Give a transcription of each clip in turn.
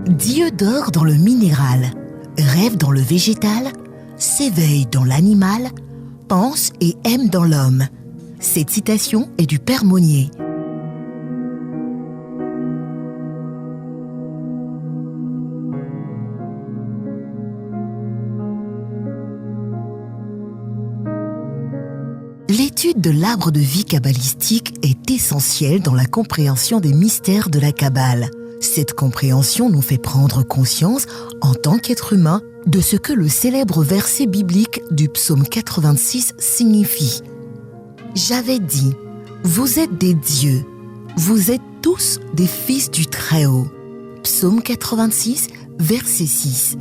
Dieu dort dans le minéral, rêve dans le végétal, s'éveille dans l'animal, pense et aime dans l'homme. Cette citation est du Père Monnier. L'étude de l'arbre de vie kabbalistique est essentielle dans la compréhension des mystères de la Kabbale. Cette compréhension nous fait prendre conscience, en tant qu'être humain, de ce que le célèbre verset biblique du psaume 86 signifie. J'avais dit, vous êtes des dieux, vous êtes tous des fils du Très-Haut. Psaume 86, verset 6.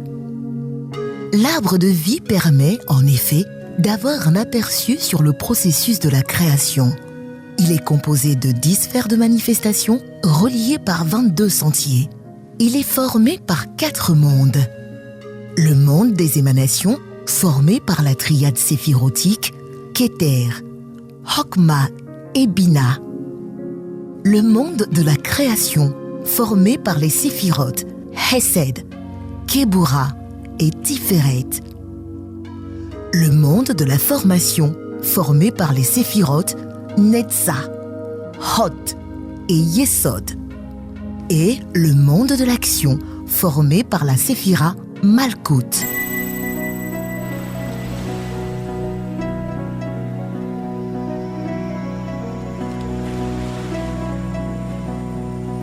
L'arbre de vie permet, en effet, d'avoir un aperçu sur le processus de la création. Il est composé de 10 sphères de manifestation reliées par 22 sentiers. Il est formé par 4 mondes. Le monde des émanations, formé par la triade séphirotique, Keter, Chokma et Bina. Le monde de la création, formé par les séphirotes, Hesed, Kébura et Tiferet. Le monde de la formation, formé par les séphirotes, Netzah, Hot et Yesod. Et le monde de l'action, formé par la séphira, Malkout.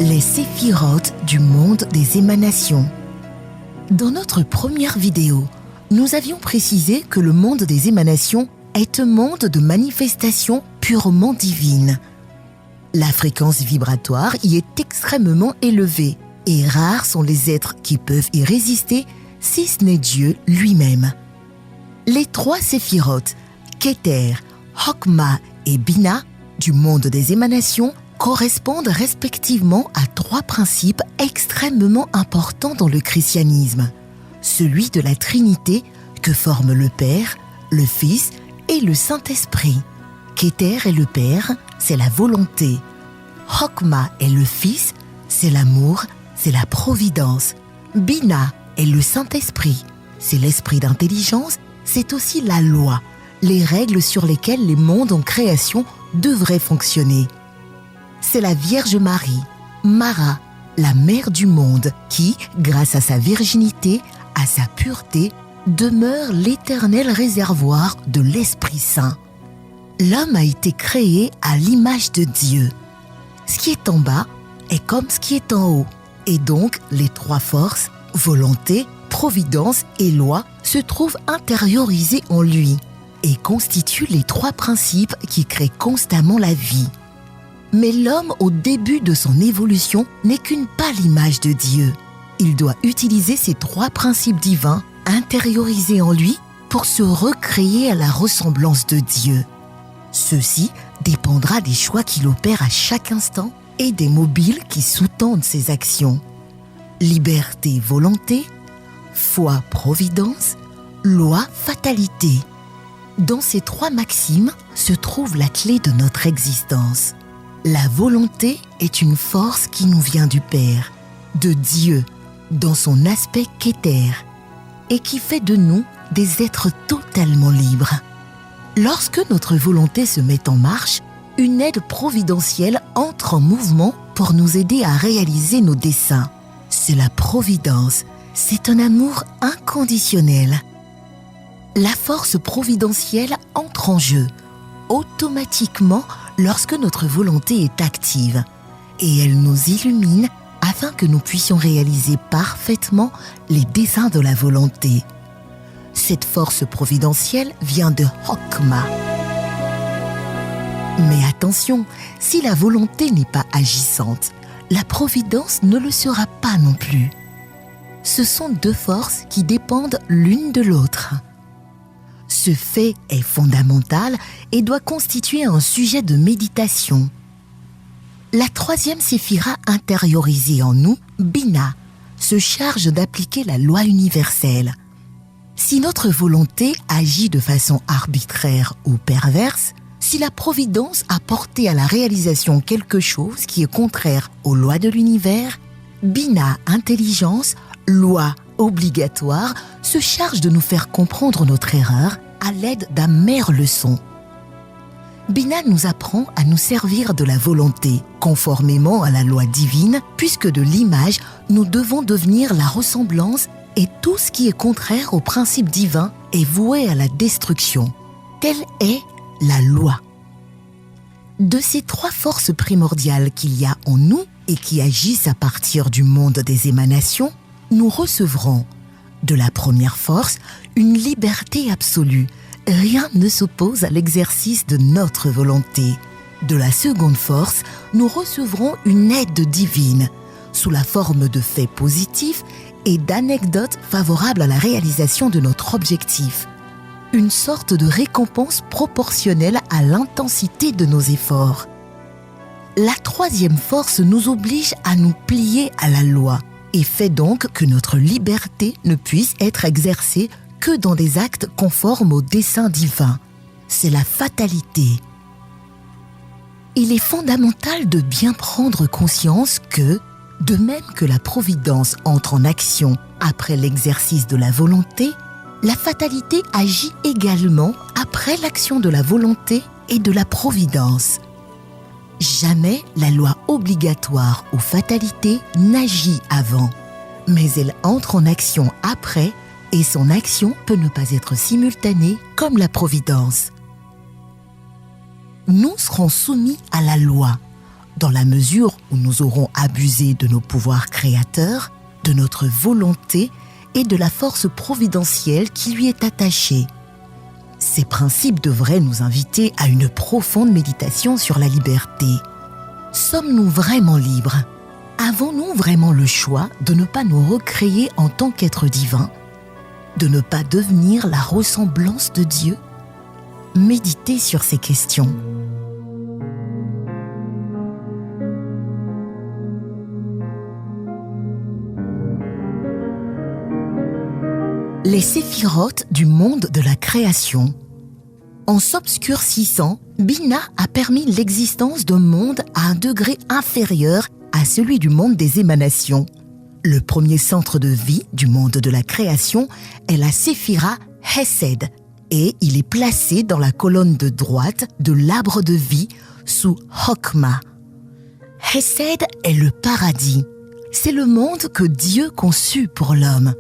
Les séphirotes du monde des émanations. Dans notre première vidéo, nous avions précisé que le monde des émanations est un monde de manifestations purement divines. La fréquence vibratoire y est extrêmement élevée et rares sont les êtres qui peuvent y résister si ce n'est Dieu lui-même. Les 3 séphirotes, Keter, Chokma et Bina, du monde des émanations, correspondent respectivement à 3 principes extrêmement importants dans le christianisme. Celui de la Trinité que forment le Père, le Fils et le Saint-Esprit. Keter est le Père, c'est la volonté. Chokma est le Fils, c'est l'amour, c'est la providence. Bina est le Saint-Esprit, c'est l'esprit d'intelligence, c'est aussi la loi, les règles sur lesquelles les mondes en création devraient fonctionner. C'est la Vierge Marie, Mara, la mère du monde, qui, grâce à sa virginité, à sa pureté, demeure l'éternel réservoir de l'Esprit Saint. L'homme a été créé à l'image de Dieu. Ce qui est en bas est comme ce qui est en haut. Et donc, les 3 forces, volonté, providence et loi, se trouvent intériorisées en lui et constituent les 3 principes qui créent constamment la vie. Mais l'homme, au début de son évolution, n'est qu'une pâle image de Dieu. Il doit utiliser ces 3 principes divins intériorisés en lui pour se recréer à la ressemblance de Dieu. Ceci dépendra des choix qu'il opère à chaque instant et des mobiles qui sous-tendent ses actions. Liberté, volonté, foi, providence, loi, fatalité. Dans ces 3 maximes se trouve la clé de notre existence. La volonté est une force qui nous vient du Père, de Dieu, dans son aspect Keter, et qui fait de nous des êtres totalement libres. Lorsque notre volonté se met en marche, une aide providentielle entre en mouvement pour nous aider à réaliser nos desseins. C'est la providence, c'est un amour inconditionnel. La force providentielle entre en jeu, automatiquement lorsque notre volonté est active, et elle nous illumine afin que nous puissions réaliser parfaitement les desseins de la volonté. Cette force providentielle vient de Chokma. Mais attention, si la volonté n'est pas agissante, la providence ne le sera pas non plus. Ce sont 2 forces qui dépendent l'une de l'autre. Ce fait est fondamental et doit constituer un sujet de méditation. La 3e séphira intériorisée en nous, Bina, se charge d'appliquer la loi universelle. Si notre volonté agit de façon arbitraire ou perverse, si la providence a porté à la réalisation quelque chose qui est contraire aux lois de l'univers, Binah, intelligence, loi obligatoire, se charge de nous faire comprendre notre erreur à l'aide d'amères leçons. Binah nous apprend à nous servir de la volonté, conformément à la loi divine, puisque de l'image, nous devons devenir la ressemblance et tout ce qui est contraire au principe divin est voué à la destruction. Telle est la loi. De ces trois forces primordiales qu'il y a en nous et qui agissent à partir du monde des émanations, nous recevrons de la première force une liberté absolue. Rien ne s'oppose à l'exercice de notre volonté. De la seconde force, nous recevrons une aide divine, sous la forme de faits positifs et d'anecdotes favorables à la réalisation de notre objectif. Une sorte de récompense proportionnelle à l'intensité de nos efforts. La troisième force nous oblige à nous plier à la loi et fait donc que notre liberté ne puisse être exercée que dans des actes conformes au dessein divin. C'est la fatalité. Il est fondamental de bien prendre conscience que, de même que la providence entre en action après l'exercice de la volonté, la fatalité agit également après l'action de la volonté et de la providence. Jamais la loi obligatoire ou fatalité n'agit avant, mais elle entre en action après et son action peut ne pas être simultanée comme la providence. Nous serons soumis à la loi, dans la mesure où nous aurons abusé de nos pouvoirs créateurs, de notre volonté et de la force providentielle qui lui est attachée. Ces principes devraient nous inviter à une profonde méditation sur la liberté. Sommes-nous vraiment libres? Avons-nous vraiment le choix de ne pas nous recréer en tant qu'être divin? De ne pas devenir la ressemblance de Dieu? Méditez sur ces questions. Les séphirotes du monde de la création. En s'obscurcissant, Binah a permis l'existence d'un monde à un degré inférieur à celui du monde des émanations. Le premier centre de vie du monde de la création est la séphira Hesed et il est placé dans la colonne de droite de l'arbre de vie sous Chokma. Hesed est le paradis. C'est le monde que Dieu conçut pour l'homme.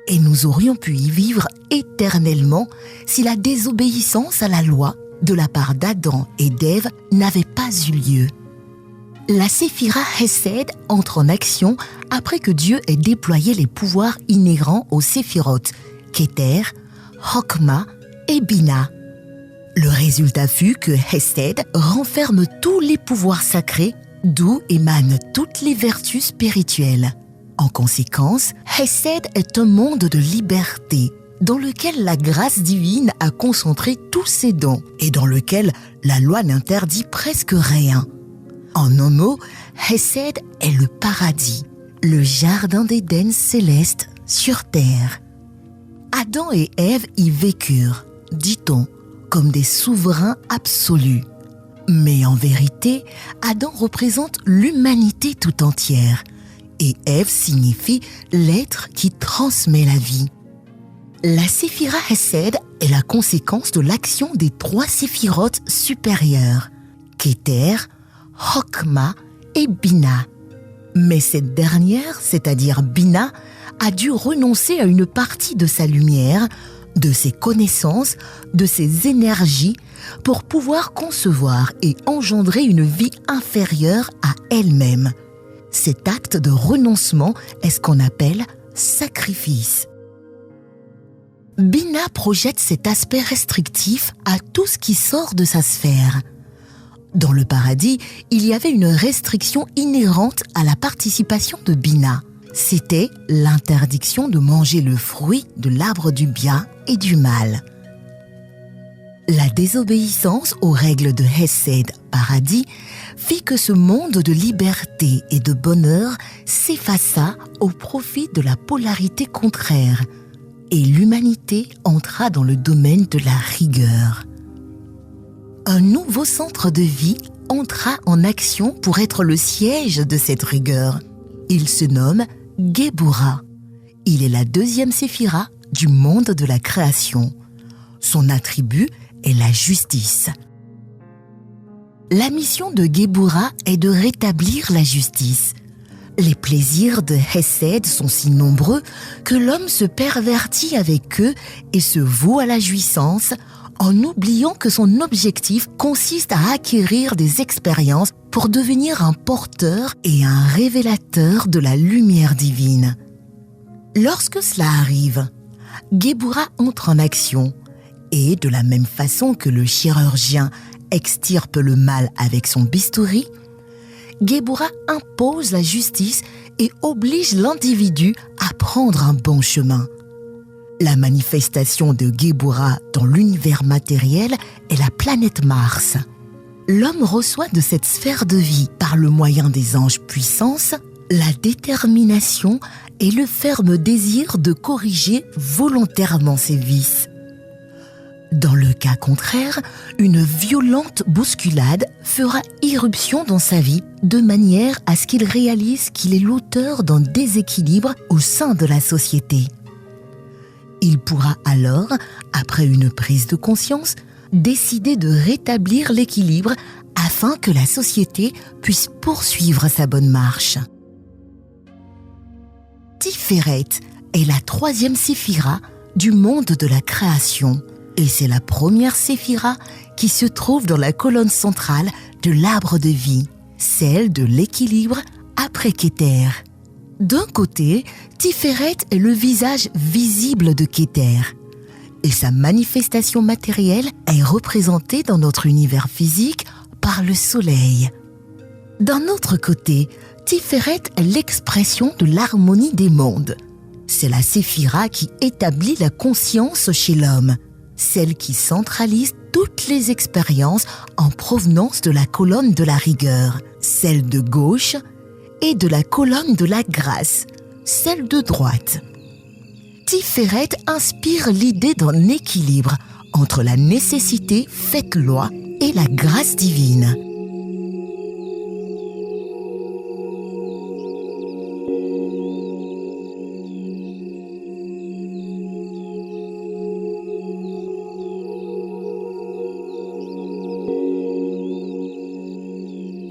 Et nous aurions pu y vivre éternellement si la désobéissance à la loi de la part d'Adam et d'Ève n'avait pas eu lieu. La séphira Hesed entre en action après que Dieu ait déployé les pouvoirs inhérents aux séphirotes, Keter, Chokma et Binah. Le résultat fut que Hesed renferme tous les pouvoirs sacrés d'où émanent toutes les vertus spirituelles. En conséquence, Hesed est un monde de liberté, dans lequel la grâce divine a concentré tous ses dons et dans lequel la loi n'interdit presque rien. En un mot, Hesed est le paradis, le jardin d'Éden céleste sur terre. Adam et Ève y vécurent, dit-on, comme des souverains absolus. Mais en vérité, Adam représente l'humanité tout entière. Et Ève signifie l'être qui transmet la vie. La séphira Hesed est la conséquence de l'action des trois séphirotes supérieures, Keter, Chokma et Binah. Mais cette dernière, c'est-à-dire Binah, a dû renoncer à une partie de sa lumière, de ses connaissances, de ses énergies, pour pouvoir concevoir et engendrer une vie inférieure à elle-même. Cet acte de renoncement est ce qu'on appelle sacrifice. Binah projette cet aspect restrictif à tout ce qui sort de sa sphère. Dans le paradis, il y avait une restriction inhérente à la participation de Binah. C'était l'interdiction de manger le fruit de l'arbre du bien et du mal. La désobéissance aux règles de Hesed, paradis, fit que ce monde de liberté et de bonheur s'effaça au profit de la polarité contraire, et l'humanité entra dans le domaine de la rigueur. Un nouveau centre de vie entra en action pour être le siège de cette rigueur. Il se nomme Géboura. Il est la deuxième séphira du monde de la création. Son attribut est la justice. La mission de Géboura est de rétablir la justice. Les plaisirs de Hesed sont si nombreux que l'homme se pervertit avec eux et se voue à la jouissance en oubliant que son objectif consiste à acquérir des expériences pour devenir un porteur et un révélateur de la lumière divine. Lorsque cela arrive, Géboura entre en action et, de la même façon que le chirurgien extirpe le mal avec son bistouri, Géboura impose la justice et oblige l'individu à prendre un bon chemin. La manifestation de Géboura dans l'univers matériel est la planète Mars. L'homme reçoit de cette sphère de vie, par le moyen des anges puissance, la détermination et le ferme désir de corriger volontairement ses vices. Dans le cas contraire, une violente bousculade fera irruption dans sa vie de manière à ce qu'il réalise qu'il est l'auteur d'un déséquilibre au sein de la société. Il pourra alors, après une prise de conscience, décider de rétablir l'équilibre afin que la société puisse poursuivre sa bonne marche. Tiferet est la troisième séphira du monde de la création. Et c'est la première séphira qui se trouve dans la colonne centrale de l'arbre de vie, celle de l'équilibre après Kéter. D'un côté, Tiferet est le visage visible de Kéter, et sa manifestation matérielle est représentée dans notre univers physique par le soleil. D'un autre côté, Tiferet est l'expression de l'harmonie des mondes. C'est la séphira qui établit la conscience chez l'homme, celle qui centralise toutes les expériences en provenance de la colonne de la rigueur, celle de gauche, et de la colonne de la grâce, celle de droite. Tiferet inspire l'idée d'un équilibre entre la nécessité faite loi et la grâce divine.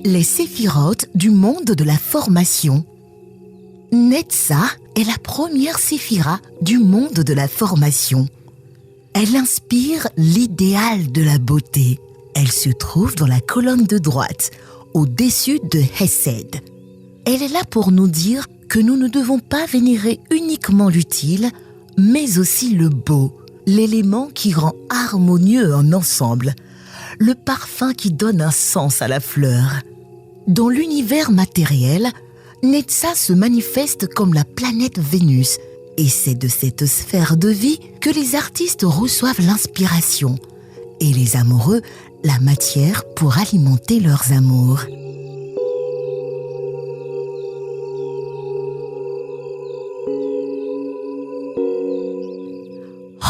Les séphirotes du monde de la formation. Netzah est la première séphira du monde de la formation. Elle inspire l'idéal de la beauté. Elle se trouve dans la colonne de droite, au-dessus de Hesed. Elle est là pour nous dire que nous ne devons pas vénérer uniquement l'utile, mais aussi le beau, l'élément qui rend harmonieux un ensemble, le parfum qui donne un sens à la fleur. Dans l'univers matériel, Netzah se manifeste comme la planète Vénus, et c'est de cette sphère de vie que les artistes reçoivent l'inspiration, et les amoureux la matière pour alimenter leurs amours.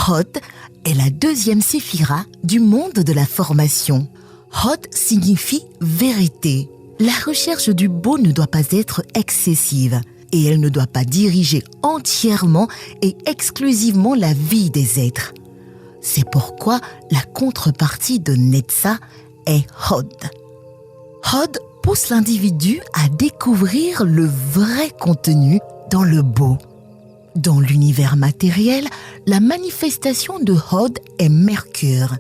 Hod est la deuxième séphira du monde de la formation. Hod signifie vérité. La recherche du beau ne doit pas être excessive et elle ne doit pas diriger entièrement et exclusivement la vie des êtres. C'est pourquoi la contrepartie de Netzah est Hod. Hod pousse l'individu à découvrir le vrai contenu dans le beau. Dans l'univers matériel, la manifestation de Hod est Mercure,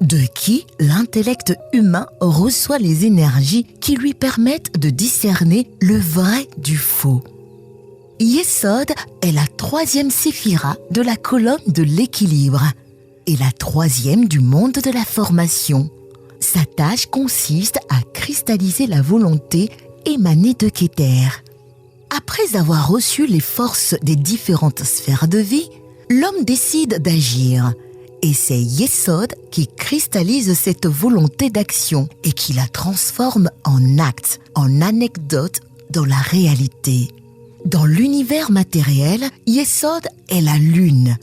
de qui l'intellect humain reçoit les énergies qui lui permettent de discerner le vrai du faux. Yesod est la troisième séphira de la colonne de l'équilibre et la troisième du monde de la formation. Sa tâche consiste à cristalliser la volonté émanée de Kéter. Après avoir reçu les forces des différentes sphères de vie, l'homme décide d'agir. Et c'est Yesod qui cristallise cette volonté d'action et qui la transforme en acte, en anecdote dans la réalité. Dans l'univers matériel, Yesod est la lune,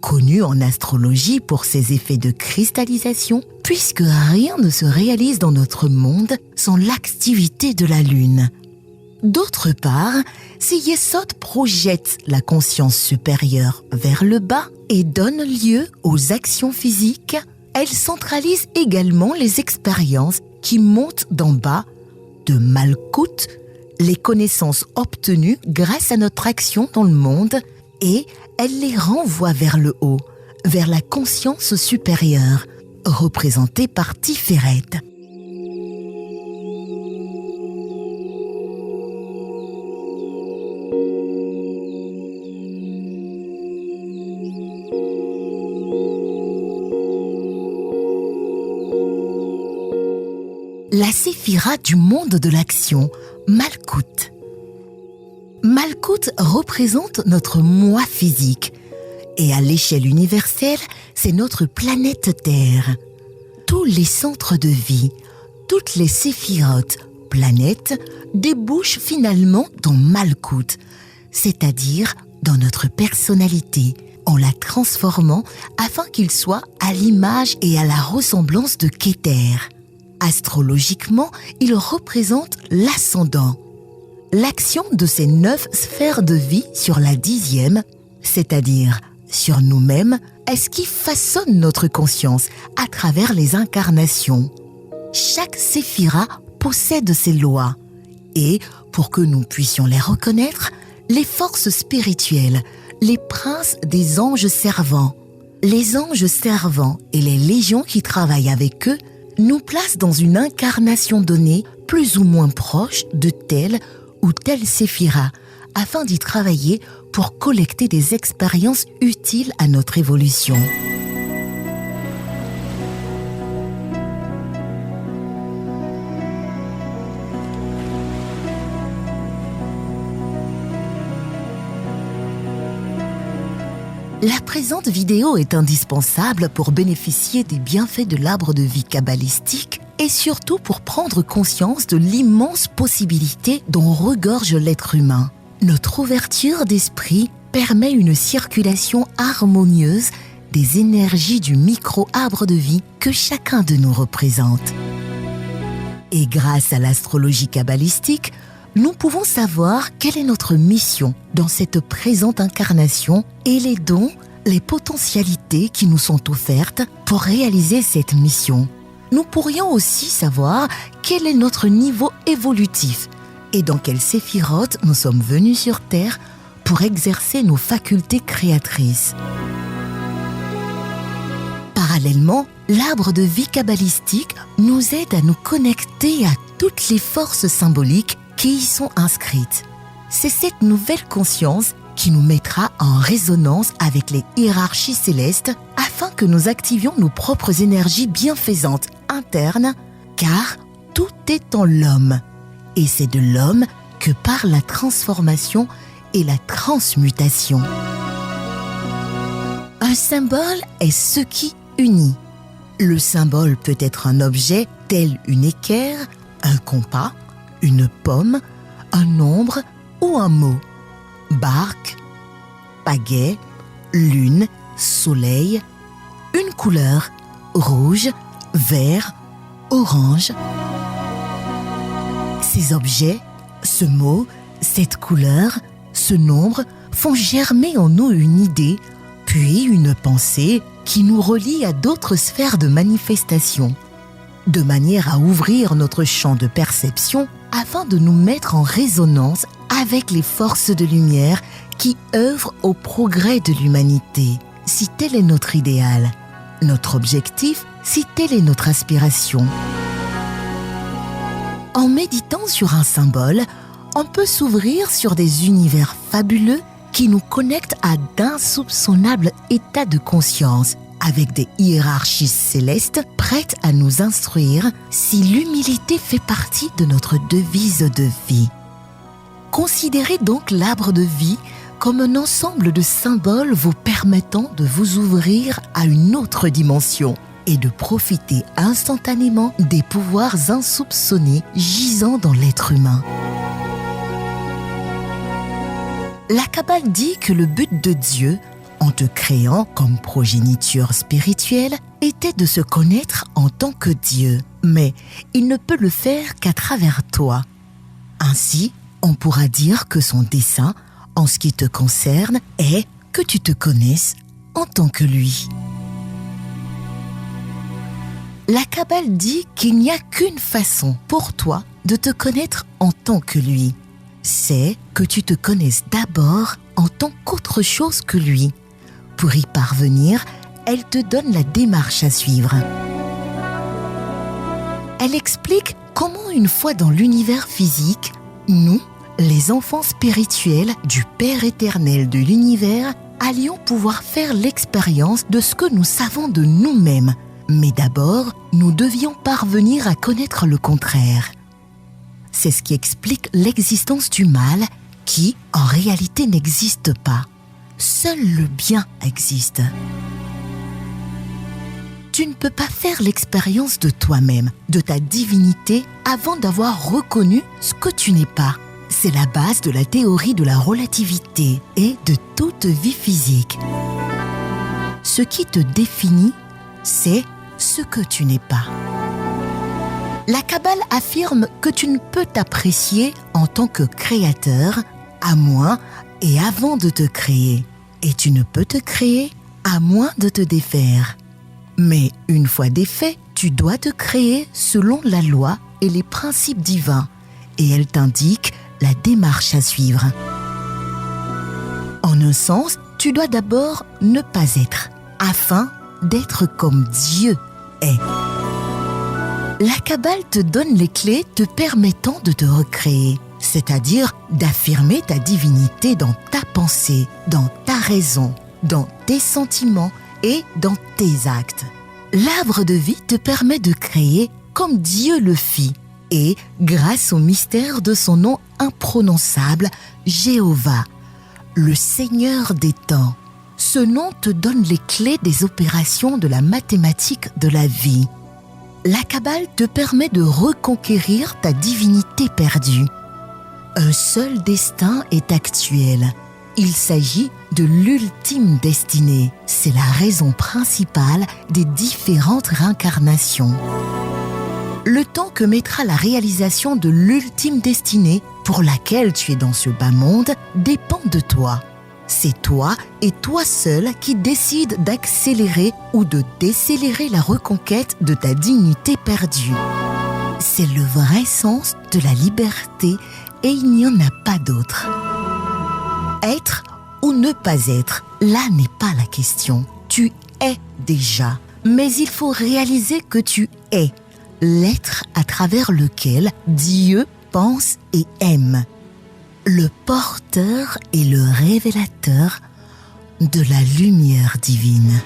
connue en astrologie pour ses effets de cristallisation, puisque rien ne se réalise dans notre monde sans l'activité de la lune. D'autre part, ces Yesod projettent la conscience supérieure vers le bas et donnent lieu aux actions physiques. Elles centralisent également les expériences qui montent d'en bas, de Malkout, les connaissances obtenues grâce à notre action dans le monde, et elles les renvoient vers le haut, vers la conscience supérieure, représentée par Tiferet. La séphira du monde de l'action, Malkout. Malkout représente notre moi physique et à l'échelle universelle, c'est notre planète Terre. Tous les centres de vie, toutes les séphirotes, planètes, débouchent finalement dans Malkout, c'est-à-dire dans notre personnalité, en la transformant afin qu'il soit à l'image et à la ressemblance de Keter. Astrologiquement, il représente l'ascendant. L'action de ces 9 sphères de vie sur la 10e, c'est-à-dire sur nous-mêmes, est ce qui façonne notre conscience à travers les incarnations. Chaque séphira possède ses lois et, pour que nous puissions les reconnaître, les forces spirituelles, les princes des anges servants, les anges servants et les légions qui travaillent avec eux nous placent dans une incarnation donnée plus ou moins proche de telle ou telle séphira, afin d'y travailler pour collecter des expériences utiles à notre évolution. La présente vidéo est indispensable pour bénéficier des bienfaits de l'arbre de vie kabbalistique et surtout pour prendre conscience de l'immense possibilité dont regorge l'être humain. Notre ouverture d'esprit permet une circulation harmonieuse des énergies du micro-arbre de vie que chacun de nous représente. Et grâce à l'astrologie kabbalistique, nous pouvons savoir quelle est notre mission dans cette présente incarnation et les dons, les potentialités qui nous sont offertes pour réaliser cette mission. Nous pourrions aussi savoir quel est notre niveau évolutif et dans quelle séphirote nous sommes venus sur Terre pour exercer nos facultés créatrices. Parallèlement, l'arbre de vie kabbalistique nous aide à nous connecter à toutes les forces symboliques qui y sont inscrites. C'est cette nouvelle conscience qui nous mettra en résonance avec les hiérarchies célestes afin que nous activions nos propres énergies bienfaisantes internes, car tout est en l'homme. Et c'est de l'homme que part la transformation et la transmutation. Un symbole est ce qui unit. Le symbole peut être un objet tel une équerre, un compas, une pomme, un nombre ou un mot. Barque, pagaie, lune, soleil, une couleur, rouge, vert, orange. Ces objets, ce mot, cette couleur, ce nombre font germer en nous une idée, puis une pensée qui nous relie à d'autres sphères de manifestation, de manière à ouvrir notre champ de perception afin de nous mettre en résonance avec les forces de lumière qui œuvrent au progrès de l'humanité, si tel est notre idéal, notre objectif, si telle est notre aspiration. En méditant sur un symbole, on peut s'ouvrir sur des univers fabuleux qui nous connectent à d'insoupçonnables états de conscience, avec des hiérarchies célestes prêtes à nous instruire si l'humilité fait partie de notre devise de vie. Considérez donc l'arbre de vie comme un ensemble de symboles vous permettant de vous ouvrir à une autre dimension et de profiter instantanément des pouvoirs insoupçonnés gisant dans l'être humain. La Kabbale dit que le but de Dieu, en te créant comme progéniture spirituelle, était de se connaître en tant que Dieu. Mais il ne peut le faire qu'à travers toi. Ainsi, On pourra dire que son dessein, en ce qui te concerne, est que tu te connaisses en tant que lui. La Kabbale dit qu'il n'y a qu'une façon pour toi de te connaître en tant que lui. C'est que tu te connaisses d'abord en tant qu'autre chose que lui. Pour y parvenir, elle te donne la démarche à suivre. Elle explique comment une fois dans l'univers physique, nous, les enfants spirituels du Père éternel de l'univers, allions pouvoir faire l'expérience de ce que nous savons de nous-mêmes. Mais d'abord, nous devions parvenir à connaître le contraire. C'est ce qui explique l'existence du mal qui, en réalité, n'existe pas. Seul le bien existe. Tu ne peux pas faire l'expérience de toi-même, de ta divinité, avant d'avoir reconnu ce que tu n'es pas. C'est la base de la théorie de la relativité et de toute vie physique. Ce qui te définit, c'est ce que tu n'es pas. La Kabbale affirme que tu ne peux t'apprécier en tant que créateur à moins et avant de te créer. Et tu ne peux te créer à moins de te défaire. Mais une fois défait, tu dois te créer selon la loi et les principes divins. Et elle t'indique la démarche à suivre. En un sens, tu dois d'abord ne pas être, afin d'être comme Dieu est. La Kabbale te donne les clés te permettant de te recréer, c'est-à-dire d'affirmer ta divinité dans ta pensée, dans ta raison, dans tes sentiments et dans tes actes. L'arbre de vie te permet de créer comme Dieu le fit et grâce au mystère de son nom imprononçable, Jéhovah, le Seigneur des temps. Ce nom te donne les clés des opérations de la mathématique de la vie. La Kabbale te permet de reconquérir ta divinité perdue. Un seul destin est actuel. Il s'agit de l'ultime destinée. C'est la raison principale des différentes réincarnations. Le temps que mettra la réalisation de l'ultime destinée pour laquelle tu es dans ce bas monde dépend de toi. C'est toi et toi seul qui décides d'accélérer ou de décélérer la reconquête de ta dignité perdue. C'est le vrai sens de la liberté et il n'y en a pas d'autre. Être ou ne pas être, là n'est pas la question. Tu es déjà, mais il faut réaliser que tu es l'être à travers lequel Dieu pense et aime. Le porteur et le révélateur de la lumière divine.